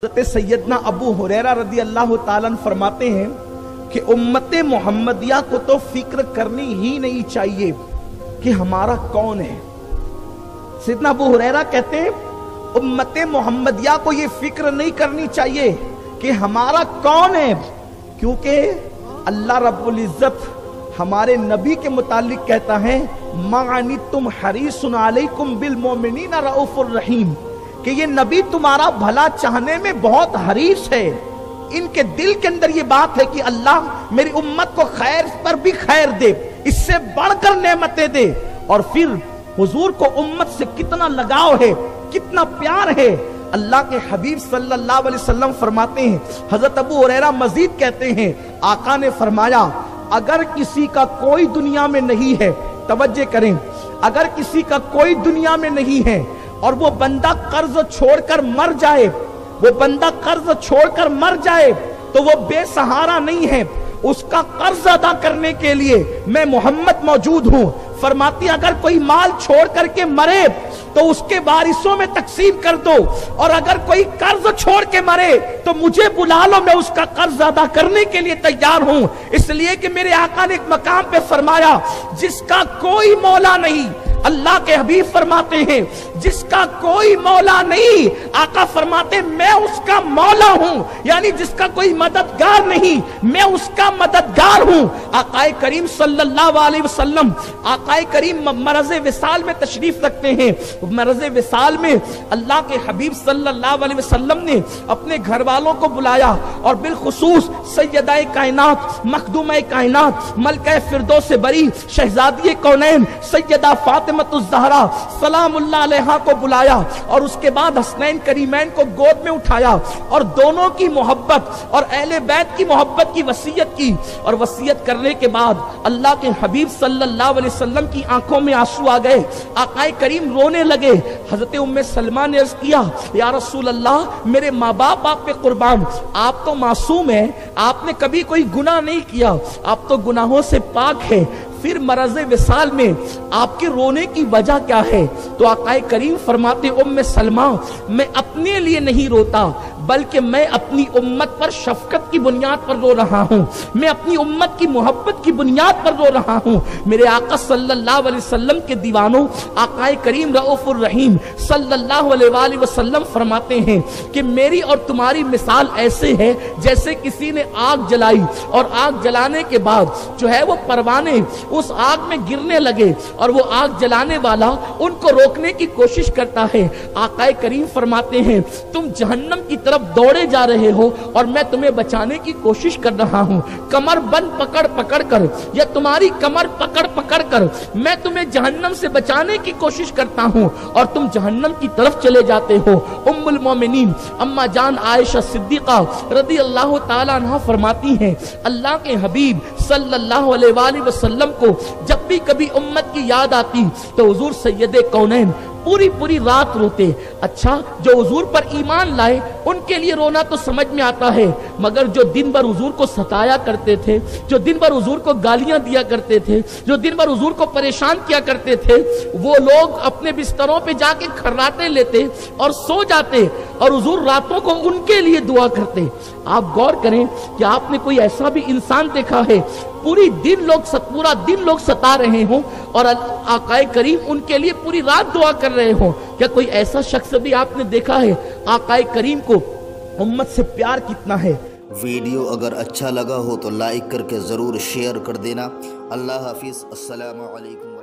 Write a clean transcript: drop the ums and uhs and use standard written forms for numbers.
حضرت سیدنا ابو ہریرہ رضی اللہ تعالیٰ عنہ فرماتے ہیں کہ امت محمدیہ کو تو فکر کرنی ہی نہیں چاہیے کہ ہمارا کون ہے۔ سیدنا ابو ہریرہ کہتے ہیں امت محمدیہ کو یہ فکر نہیں کرنی چاہیے کہ ہمارا کون ہے، کیونکہ اللہ رب العزت ہمارے نبی کے متعلق کہتا ہے مَا عَنِتُّمْ حَرِيصٌ عَلَيْكُمْ بِالْمُؤْمِنِينَ رَءُوفٌ رَحِيمٌ، کہ یہ نبی تمہارا بھلا چاہنے میں بہت حریص ہے۔ ان کے دل کے اندر یہ بات ہے کہ اللہ میری امت کو خیر پر بھی خیر دے، اس سے بڑھ کر نعمتیں دے۔ اور پھر حضور کو امت سے کتنا لگاؤ ہے، کتنا پیار ہے۔ اللہ کے حبیب صلی اللہ علیہ وسلم فرماتے ہیں، حضرت ابو ہریرہ مزید کہتے ہیں آقا نے فرمایا اگر کسی کا کوئی دنیا میں نہیں ہے، توجہ کریں، اگر کسی کا کوئی دنیا میں نہیں ہے اور وہ بندہ قرض چھوڑ کر مر جائے، وہ بندہ قرض چھوڑ کر مر جائے تو وہ بے سہارا نہیں ہے، اس کا قرض ادا کرنے کے لیے میں محمد موجود ہوں۔ فرماتی اگر کوئی مال چھوڑ کر کے مرے تو اس کے وارثوں میں تقسیم کر دو، اور اگر کوئی قرض چھوڑ کے مرے تو مجھے بلا لو، میں اس کا قرض ادا کرنے کے لیے تیار ہوں۔ اس لیے کہ میرے آقا نے ایک مقام پہ فرمایا جس کا کوئی مولا نہیں، اللہ کے حبیب فرماتے ہیں جس کا کوئی مولا نہیں، آقا فرماتے ہیں میں اس کا مولا ہوں، یعنی جس کا کوئی مددگار نہیں میں اس کا مددگار ہوں۔ آقا کریم صلی اللہ علیہ وسلم، آقا کریم مرض وصال میں تشریف رکھتے ہیں۔ مرض وصال میں اللہ کے حبیب صلی اللہ علیہ وسلم نے اپنے گھر والوں کو بلایا، اور بالخصوص سیدہ کائنات، مخدومہ کائنات، ملکہ فردوس بری، شہزادی کونین سیدہ فاطمۃ الزہرا سلام اللہ علیہا کو بلایا، اور اس کے بعد حسنین کریمین کو گود میں اٹھایا، اور دونوں کی محبت اور اہل بیت کی محبت کی وصیت کی، اور وصیت کرنے کے بعد اللہ کے حبیب صلی اللہ علیہ وسلم کی آنکھوں میں آنسو آ گئے، آقا کریم رونے لگے۔ حضرت ام سلمہ نے عرض کیا یا رسول اللہ میرے ماں باپ آپ پہ قربان، آپ تو معصوم ہیں، آپ نے کبھی کوئی گناہ نہیں کیا، آپ تو گناہوں سے پاک ہیں، پھر مرض وصال میں آپ کے رونے کی وجہ کیا ہے؟ تو آقا کریم فرماتے ام سلمہ میں اپنے لیے نہیں روتا بلکہ میں اپنی امت پر شفقت کی بنیاد پر رو رہا ہوں، میں اپنی امت کی محبت کی بنیاد پر رو رہا ہوں۔ میرے آقا صلی اللہ علیہ وسلم کے دیوانوں، آقا کریم رؤوف الرحیم صلی اللہ علیہ وآلہ وسلم فرماتے ہیں کہ میری اور تمہاری مثال ایسے ہے جیسے کسی نے آگ جلائی، اور آگ جلانے کے بعد جو ہے وہ پروانے اس آگ میں گرنے لگے، اور وہ آگ جلانے والا ان کو روکنے کی کوشش کرتا ہے۔ آقا کریم فرماتے ہیں تم جہنم کی طرف دوڑے جا رہے ہو اور میں تمہیں بچانے کی کوشش کر رہا ہوں، کمر بند پکڑ پکڑ کر یا تمہاری کمر پکڑ پکڑ کر میں تمہیں جہنم سے بچانے کی کوشش کرتا ہوں، اور تم جہنم کی طرف چلے جاتے ہو۔ ام المومنین اما جان عائشہ صدیقہ رضی اللہ تعالیٰ عنہ فرماتی ہیں اللہ کے حبیب صلی اللہ علیہ وآلہ وسلم کو جب بھی کبھی امت کی یاد آتی تو حضور سید کونین پوری رات روتے۔ اچھا جو حضور پر ایمان لائے ان کے لیے رونا تو سمجھ میں آتا ہے، مگر جو دن بھر حضور کو ستایا کرتے تھے، جو دن بھر حضور کو گالیاں دیا کرتے تھے، جو دن بھر حضور کو پریشان کیا کرتے تھے، وہ لوگ اپنے بستروں پہ جا کے کھرراٹے لیتے اور سو جاتے، اور حضور راتوں کو ان کے لیے دعا کرتے۔ آپ غور کریں کہ آپ نے کوئی ایسا بھی انسان دیکھا ہے پورا دن لوگ ستا رہے ہوں اور آقا کریم ان کے لیے پوری رات دعا کر رہے ہوں؟ کیا کوئی ایسا شخص بھی آپ نے دیکھا ہے؟ آقا کریم کو امت سے پیار کتنا ہے۔ ویڈیو اگر اچھا لگا ہو تو لائک کر کے ضرور شیئر کر دینا۔ اللہ حافظ، السلام علیکم۔